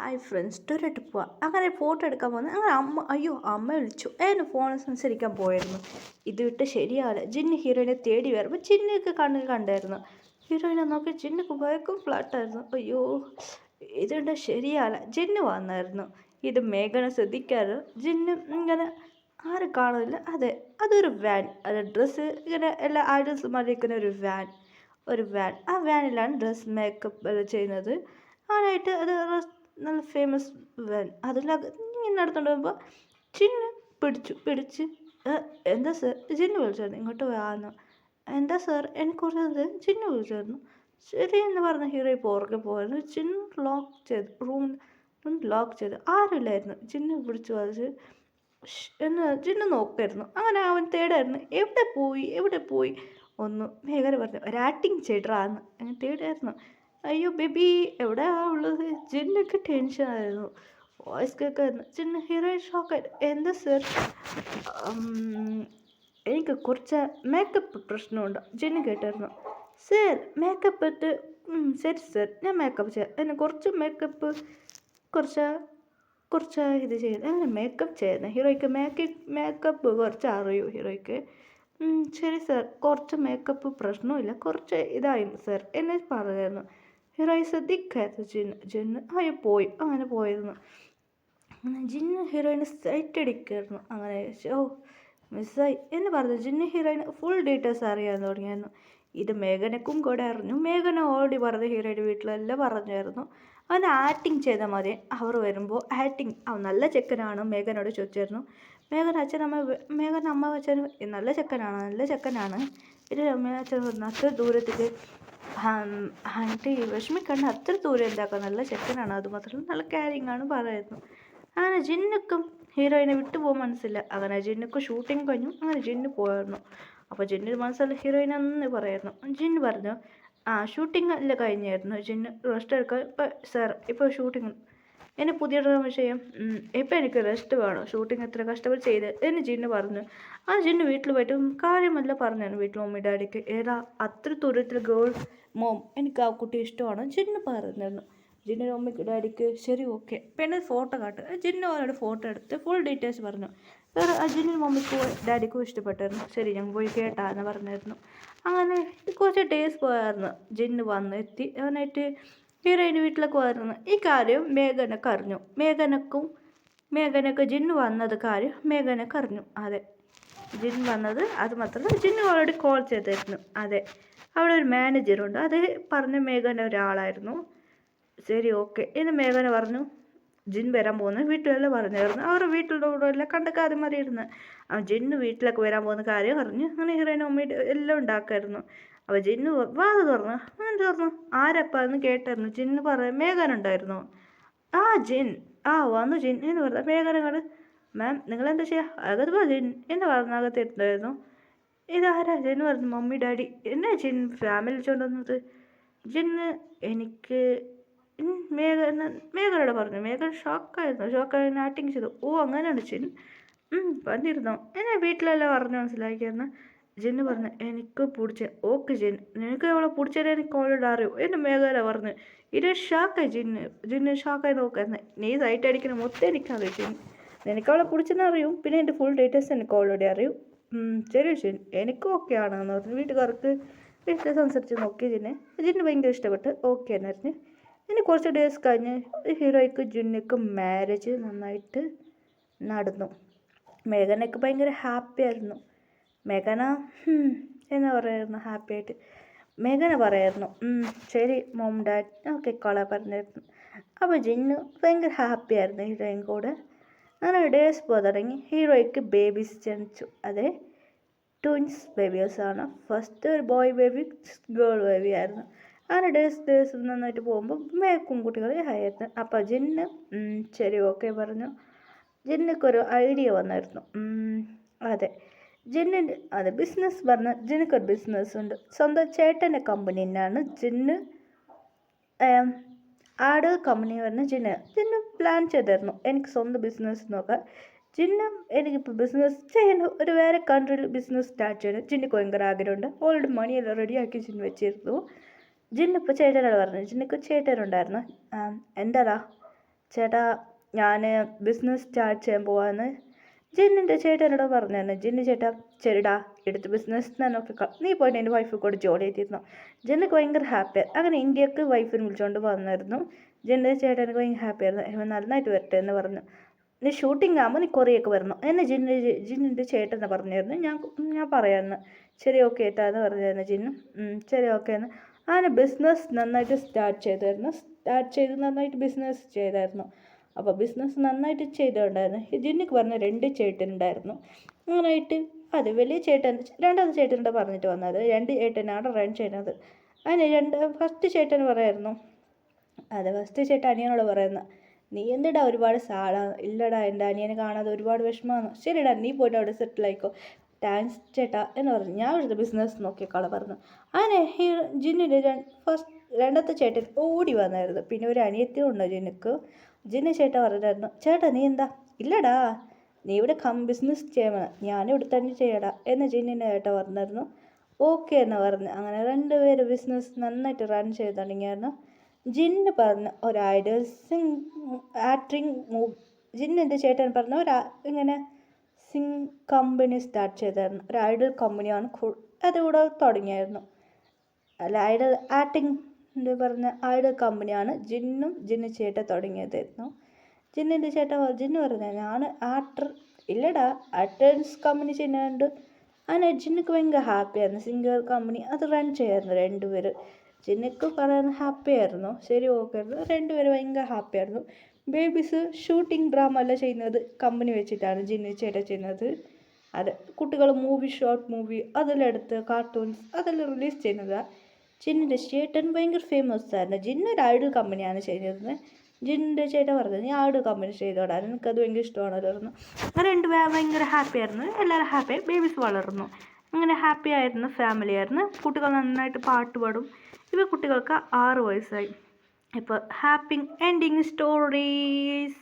Hi friends ടൊരട്ട് പോവാം അങ്ങനെ photo എടുക്കാൻ പോകുന്നത് അങ്ങനെ അമ്മ വിളിച്ചു ഫോൺ സംസാരിക്കാൻ പോയിരുന്നു. ഇത് വിട്ട് ശരിയാവില്ല. ജിന്ന് ഹീറോയിനെ തേടി വരുമ്പോൾ ജിന്നൊക്കെ കണ്ണിൽ കണ്ടായിരുന്നു. ഹീറോയിനെ നോക്കി ജിന്നൊക്കെ ഭയക്കും ഫ്ലാട്ടായിരുന്നു. അയ്യോ ഇതുണ്ട് ശരിയാവില്ല. ജിന്ന് വന്നായിരുന്നു. ഇത് മേഘനെ ശ്രദ്ധിക്കാറ്. ജിന്ന് ഇങ്ങനെ ആരും കാണുന്നില്ല. അതെ, അതൊരു വാൻ. അത് ഡ്രസ്സ് ഇങ്ങനെ എല്ലാ ഐഡൽസ് മറിയിക്കുന്ന ഒരു വാൻ. ആ വാനിലാണ് ഡ്രസ് മേക്കപ്പ് ചെയ്യുന്നത്. ആനായിട്ട് അത് നല്ല ഫേമസ് വാൻ. അതിലൊക്കെ ഇങ്ങനെ നടത്തുകൊണ്ട് പോകുമ്പോൾ ജിന്ന് പിടിച്ച് എന്താ സാർ ജിന്ന് വിളിച്ചായിരുന്നു ഇങ്ങോട്ട് വാന്ന്. എന്താ സാർ എനിക്കുള്ളത് ജിന്ന് വിളിച്ചായിരുന്നു. ശരി എന്ന് പറഞ്ഞ ഹീറോ പുറകെ പോയിരുന്നു. ജിന്ന് റൂം ലോക്ക് ചെയ്ത് ആരുമില്ലായിരുന്നു. ജിന്ന് പിടിച്ച് വലിച്ച് എന്ന് ജിന്ന് നോക്കായിരുന്നു. അങ്ങനെ അവൻ തേടായിരുന്നു. എവിടെ പോയി ഒന്ന് മേഘന പറഞ്ഞു ഒരു ആക്ടിങ് ചെയ്തറാന്ന് അങ്ങനെ തേടായിരുന്നു. അയ്യോ ബേബി എവിടെയാ ഉള്ളത്? ജിന്നൊക്കെ ടെൻഷനായിരുന്നു. വോയിസ് കേൾക്കായിരുന്നു. ജിന്ന് ഹീറോയിൻ ഷോക്കായിരുന്നു. എന്താ സർ? എനിക്ക് കുറച്ച് മേക്കപ്പ് പ്രശ്നമുണ്ട്. ജിന്ന് കേട്ടായിരുന്നു. സർ മേക്കപ്പ് ഇട്ട് ശരി സർ ഞാൻ മേക്കപ്പ് ചെയ്യാം. എന്നെ കുറച്ച് മേക്കപ്പ് കുറച്ച് ഇത് ചെയ്യുന്നത് അങ്ങനെ മേക്കപ്പ് ചെയ്യുന്നത് ഹീറോയ്ക്ക് മേക്കപ്പ് കുറച്ച് അറിയൂ ഹീറോയ്ക്ക്. ശരി സർ കുറച്ച് മേക്കപ്പ് പ്രശ്നമില്ല കുറച്ച് ഇതായി സർ എന്നെ പറയായിരുന്നു. ഹീറോയെ ശ്രദ്ധിക്കായിരുന്നു ജിന്ന് അങ്ങനെ പോയിരുന്നു. അങ്ങനെ ജിന്ന് ഹീറോയിന് സൈറ്റ് അടിക്കായിരുന്നു. അങ്ങനെ മിസ്സായി എന്ന് പറഞ്ഞു. ജിന്ന് ഹീറോയിന് ഫുൾ ഡീറ്റെയിൽസ് അറിയാൻ തുടങ്ങിയായിരുന്നു. ഇത് മേഘനക്കും കൂടെ അറിഞ്ഞു. മേഘന ഓൾറെഡി പറഞ്ഞ് ഹീറോയുടെ വീട്ടിലെല്ലാം പറഞ്ഞായിരുന്നു. അവൻ ആക്ടിങ് ചെയ്താൽ മതി. അവർ വരുമ്പോൾ അവൻ നല്ല ചെക്കനാണ് മേഘനോട് ചോദിച്ചായിരുന്നു. മേഘന അമ്മ അച്ഛൻ നല്ല ചെക്കനാണ് ഇത് അമ്മ അച്ഛൻ അത്ര ദൂരത്തേക്ക് ആൻറ്റി വിഷമിക്കണ്ട, അത്ര ദൂരം എന്താക്കാം, നല്ല ചെക്കനാണ്, അതുമാത്രം നല്ല കാരിങ് ആണ് പറയുന്നു. അങ്ങനെ ജിന്നുക്കും ഹീറോയിനെ വിട്ടുപോകാൻ മനസ്സില്ല. അങ്ങനെ ജിന്നുക്കും ഷൂട്ടിങ് കഴിഞ്ഞു. അങ്ങനെ ജിന്ന് പോയിരുന്നു. അപ്പോൾ ജിന്നിന് മനസ്സിൽ ഹീറോയിൻ എന്ന് പറയായിരുന്നു. ജിന്ന് പറഞ്ഞു ഷൂട്ടിംഗ് അല്ല കഴിഞ്ഞായിരുന്നു. ജിന്ന് റെസ്റ്റ് എടുക്കാൻ സാർ ഇപ്പോൾ ഷൂട്ടിങ് എന്നെ പുതിയ വിഷയം ഇപ്പം എനിക്ക് റെസ്റ്റ് വേണം, ഷൂട്ടിങ് എത്ര കഷ്ടപ്പെട്ട് ചെയ്ത് എന്ന് ജിന്ന് പറഞ്ഞു. ജിന്ന് വീട്ടിൽ പോയിട്ട് കാര്യമല്ല പറഞ്ഞു വീട്ടിൽ മമ്മി ഡാഡിക്ക്. അത്ര ദൂരത്തിൽ മോം എനിക്ക് ആ കുട്ടി ഇഷ്ടമാണ് ജിന്ന് പറഞ്ഞിരുന്നു. ജിന്നിൻ്റെ മമ്മിക്ക് ഡാഡിക്ക് ശരി ഓക്കെ പിന്നെ ഫോട്ടോ കാട്ട്. ജിന്ന് അവരോട് ഫോട്ടോ എടുത്ത് ഫുൾ ഡീറ്റെയിൽസ് പറഞ്ഞു. വേറെ ജിന്നിൻ്റെ മമ്മിക്കും ഡാഡിക്കും ഇഷ്ടപ്പെട്ടായിരുന്നു. ശരി ഞങ്ങൾ പോയി കേട്ടാന്ന് പറഞ്ഞായിരുന്നു. അങ്ങനെ കുറച്ച് ഡേയ്സ് പോയായിരുന്നു. ജിന്ന് വന്നെത്തി. അവനായിട്ട് ഹീറോയിൻ്റെ വീട്ടിലേക്ക് പോയിരുന്നു. ഈ കാര്യം മേഘനക്ക് അറിഞ്ഞു. മേഘനക്ക് ജിന്ന് വന്നത് കാര്യം മേഘനക്ക് അറിഞ്ഞു. അതെ, ജിന്ന് വന്നത് അത് മാത്രമല്ല ജിന്ന് ഓൾറെഡി കോൾ ചെയ്തിരുന്നു. അതെ, അവിടെ ഒരു മാനേജറുണ്ട്. അത് പറഞ്ഞ മേഘന ഒരാളായിരുന്നു. ശരി ഓക്കെ ഇന്ന് മേഘന പറഞ്ഞു ജിൻ വരാൻ പോകുന്നത് വീട്ടിലെല്ലാം പറഞ്ഞായിരുന്നു. അവരുടെ വീട്ടിലുള്ള കൂടെ എല്ലാം കണ്ട കാര്യം അറിയിരുന്നു. ജിന്ന് വീട്ടിലേക്ക് വരാൻ പോകുന്ന കാര്യം അറിഞ്ഞു. അങ്ങനെ ഹീറോയിനും അമ്മയുടെ എല്ലാം ഉണ്ടാക്കായിരുന്നു. അപ്പോൾ ജിന്ന് വാത് തുറന്നു ആരപ്പാ എന്ന് കേട്ടായിരുന്നു. ജിന്ന് മേഘന ഉണ്ടായിരുന്നു. ജിൻ വന്നു ജിൻ എന്ന് പറഞ്ഞു. മേഘന കണ്ട് മാം നിങ്ങളെന്താ ചെയ്യുക? അകത്ത് പോ ജിൻ എന്ന് പറഞ്ഞ അകത്തിരുന്നായിരുന്നു. ഇതാരാ? ജിന്ന് പറഞ്ഞു മമ്മി ഡാഡി. എന്നാ ജിൻ ഫാമിലി വിളിച്ചുകൊണ്ടുവന്നത്? ജിന്ന് എനിക്ക് മേഘനോട് പറഞ്ഞു. മേഘൻ ഷോക്കായിരുന്നു ആക്ടിങ് ചെയ്തു. അങ്ങനെയാണ് ജിൻ പറഞ്ഞിരുന്നോ? എന്നെ വീട്ടിലെല്ലാം പറഞ്ഞു മനസ്സിലാക്കിയെന്ന് ജിന്ന് പറഞ്ഞു. എനിക്ക് പിടിച്ച ഓക്കെ ജിൻ നിനക്ക് അവളെ പിടിച്ചത് എനിക്ക് ഓൾറെഡി അറിയൂ എന്ന് മേഘന പറഞ്ഞു. ഇത് ഷാക്കായി ജിന്ന് ഷാക്കായി നോക്കുന്നത്. നീ സൈറ്റ് അടിക്കുന്ന മൊത്തം എനിക്കറിയും ജിൻ. നിനക്ക് അവളെ പിടിച്ചെന്ന് അറിയും, പിന്നെ എൻ്റെ ഫുൾ ഡീറ്റെയിൽസ് എനിക്ക് ഓൾറെഡി അറിയും. ശരി ജിൻ എനിക്ക് ഓക്കെ ആണെന്ന് പറഞ്ഞു. വീട്ടിൽ സംസാരിച്ച് നോക്കി ജിന്ന് ഭയങ്കര ഇഷ്ടപ്പെട്ട് ഓക്കെ എന്നായിരുന്നു. ഇനി കുറച്ച് ഡേയ്സ് കഴിഞ്ഞ് ഹീറോയ്ക്ക് ജിന്നയ്ക്ക് മാരേജ് നന്നായിട്ട് നടന്നു. മേഘനയ്ക്ക് ഭയങ്കര ഹാപ്പി ആയിരുന്നു. മേഘന എന്ന് പറയായിരുന്നു ഹാപ്പിയായിട്ട്. മേഘന പറയായിരുന്നു ശരി മോം ഡാഡ് ഓക്കെ കോള പറഞ്ഞായിരുന്നു. അപ്പോൾ ജിന്നു ഭയങ്കര ഹാപ്പി ആയിരുന്നു ഹീറോയിൻ കൂടെ. അങ്ങനെ ഡേയ്സ് പോകാൻ തുടങ്ങി. ഹീറോയ്ക്ക് ബേബീസ് ജനിച്ചു. അതെ, ട്വിൻസ് ബേബീസാണ്. ഫസ്റ്റ് ഒരു ബോയ് ബേബി ഗേൾ ബേബി ആയിരുന്നു. അങ്ങനെ ഡേയ്സ് നന്നായിട്ട് പോകുമ്പോൾ മേക്കും കുട്ടികൾ ആയിരുന്നു. അപ്പോൾ ജിന്ന് ശരി ഓക്കെ പറഞ്ഞു. ജിന്നക്കൊരു ഐഡിയ വന്നായിരുന്നു. അതെ ബിസിനസ് പറഞ്ഞ ജിന്നക്കൊരു ബിസിനസ് ഉണ്ട്. സ്വന്തം ചേട്ടൻ്റെ കമ്പനി തന്നെയാണ് ജിന്ന് ആട് കമ്പനി പറഞ്ഞ ജിന്ന് പ്ലാൻ ചെയ്തായിരുന്നു എനിക്ക് സ്വന്തം ബിസിനസ് നോക്കാൻ. എനിക്കിപ്പോൾ ബിസിനസ് ചെയ്യാൻ ഒരു വേറെ കൺട്രിയിൽ ബിസിനസ് സ്റ്റാർട്ട് ചെയ്യണം. ജിന്നക്ക് ഭയങ്കര ആഗ്രഹമുണ്ട്. ഓൾറെഡി മണിയെല്ലാം റെഡിയാക്കി ജിന്ന് വെച്ചിരുന്നു. ജിന്നിപ്പോൾ ചേട്ടനോട് പറഞ്ഞു. ജിന്നക്ക് ചേട്ടനുണ്ടായിരുന്നു. എന്താടാ? ചേട്ടാ ഞാൻ ബിസിനസ് സ്റ്റാർട്ട് ചെയ്യാൻ പോവാന്ന് ജിന്നിൻ്റെ ചേട്ടനോട് പറഞ്ഞു. ജിന്നു ചേട്ടാ ശരിടാ എടുത്ത് ബിസിനസ് നോക്കി നീ പോയിട്ട് എൻ്റെ വൈഫ് കൂടെ ജോലി ചെയ്തിരുന്നു. ജിന്നക്ക് ഭയങ്കര ഹാപ്പിയാണ്. അങ്ങനെ ഇന്ത്യക്ക് വൈഫിനെ വിളിച്ചുകൊണ്ട് വന്നിരുന്നു. ജിന്നിൻ്റെ ചേട്ടനക്ക് ഭയങ്കര ഹാപ്പിയായിരുന്നു. ഇവൻ നന്നായിട്ട് വരട്ടെ എന്ന് പറഞ്ഞു. നീ ഷൂട്ടിംഗ് ആകുമ്പോൾ നീ കൊറിയൊക്കെ വരണം എന്നെ ജിന്നിൻ്റെ ചേട്ടനെ പറഞ്ഞായിരുന്നു. ഞാൻ പറയാമെന്ന്. ശരി ഓക്കെ ഏട്ടാ എന്ന് പറഞ്ഞായിരുന്നു ജിന്നു. ശരി ഓക്കെ എന്ന്. അങ്ങനെ ബിസിനസ് നന്നായിട്ട് സ്റ്റാർട്ട് ചെയ്ത് നന്നായിട്ട് ബിസിനസ് ചെയ്തായിരുന്നു. അപ്പോൾ ബിസിനസ് നന്നായിട്ട് ചെയ്തിട്ടുണ്ടായിരുന്നു. ജിന്നിക്ക് പറഞ്ഞ 2 ചേട്ടനുണ്ടായിരുന്നു. അങ്ങനെയായിട്ട് അത് വലിയ ചേട്ടൻ രണ്ടാമത്തെ ചേട്ടനോട് പറഞ്ഞിട്ട് വന്നത് 2 ചേട്ടനാണ് റൺ ചെയ്യുന്നത്. അതിന് ഫസ്റ്റ് ചേട്ടൻ പറയായിരുന്നു. ഫസ്റ്റ് ചേട്ടൻ അനിയനോട് പറയുന്നത്, നീ എന്തിടാ ഒരുപാട് ഇല്ലടാ എൻ്റെ അനിയനെ കാണാതെ ഒരുപാട് വിഷമമാണ്. ശരിടാ നീ പോയിട്ട് അവിടെ സെറ്റിലായിക്കോ. താങ്ക്സ് ചേട്ടാ എന്ന് പറഞ്ഞു. ഞാൻ ഇവിടുത്തെ ബിസിനസ് നോക്കിയേക്കാളെ പറഞ്ഞു. അങ്ങനെ ജിന്നിൻ്റെ രണ്ടാമത്തെ ചേട്ടൻ ഓടി വന്നായിരുന്നു. പിന്നെ ഒരു അനിയത്തിയും ഉണ്ട് ജിന്നുക്ക്. ജിന്നു ചേട്ടൻ പറഞ്ഞായിരുന്നു, ചേട്ടാ നീ എന്താ ഇല്ലടാ നീ ഇവിടെ ബിസിനസ് ചെയ്യാൻ ഞാനിവിടെ തന്നെ ചെയ്യടാ എന്ന് ജിന്നിൻ്റെ ചേട്ടൻ പറഞ്ഞായിരുന്നു. ഓക്കെ എന്ന് പറഞ്ഞു. അങ്ങനെ 2 പേര് ബിസിനസ് നന്നായിട്ട് റൺ ചെയ്ത് തുടങ്ങിയായിരുന്നു. ജിന്ന് പറഞ്ഞ ഒരു ഐഡൽ ആക്ടിങ് ജിന്നിൻ്റെ ചേട്ടൻ പറഞ്ഞ ഇങ്ങനെ കമ്പനി സ്റ്റാർട്ട് ചെയ്തായിരുന്നു. ഒരു ഐഡൽ കമ്പനിയാണ് അതുകൂടെ തുടങ്ങിയായിരുന്നു. അല്ല ഐഡൽ ആക്ടിങ് പറഞ്ഞ ഐഡൽ കമ്പനിയാണ് ജിന്നു ചേട്ടൻ തുടങ്ങിയതായിരുന്നു. ജിന്നിൻ്റെ ചേട്ടൻ ജിന്നു പറഞ്ഞ ഞാൻ ആക്ടർ ഇല്ലടാ ആക്ടേഴ്സ് കമ്പനി ചെയ്യുന്നുണ്ട്. അങ്ങനെ ജിന്നുക്ക് ഭയങ്കര ഹാപ്പിയായിരുന്നു. സിംഗർ കമ്പനി അത് റൺ ചെയ്യായിരുന്നു 2 പേര്. ജിന്നുക്ക് പറയാൻ ഹാപ്പിയായിരുന്നു. ശരി ഓക്കെ ആയിരുന്നു. 2 പേര് ഭയങ്കര ഹാപ്പിയായിരുന്നു. ബേബീസ് ഷൂട്ടിംഗ് ഡ്രാമ എല്ലാം ചെയ്യുന്നത് കമ്പനി വെച്ചിട്ടാണ് ജിന്നു ചേട്ടൻ ചെയ്യുന്നത്. അത് കുട്ടികൾ ഷോർട്ട് മൂവി അതെല്ലാം എടുത്ത് കാർട്ടൂൺസ് അതെല്ലാം റിലീസ് ചെയ്യുന്നതാണ്. ജിന്നിൻ്റെ ചേട്ടൻ ഭയങ്കര ഫേമസ് ആയിരുന്നു. ജിന്നു ഒരു ഐഡൽ കമ്പനിയാണ് ചെയ്യുന്നത്. ജിന്നിൻ്റെ ചേട്ടൻ പറഞ്ഞത് നീ ഐഡൽ കമ്പനി ചെയ്തോടാ എനിക്കത് ഭയങ്കര ഇഷ്ടമാണല്ലോ പറഞ്ഞു. 2 പേർ ഭയങ്കര ഹാപ്പി ആയിരുന്നു. എല്ലാവരും ഹാപ്പിയായി. ബേബീസ് വളർന്നു. അങ്ങനെ ഹാപ്പി ആയിരുന്നു. ഫാമിലി ആയിരുന്നു. കുട്ടികൾ നന്നായിട്ട് പാട്ട് പാടും. കുട്ടികൾക്ക് 6 വയസ്സായി. ഇപ്പോൾ ഹാപ്പി എൻഡിങ് സ്റ്റോറീസ്.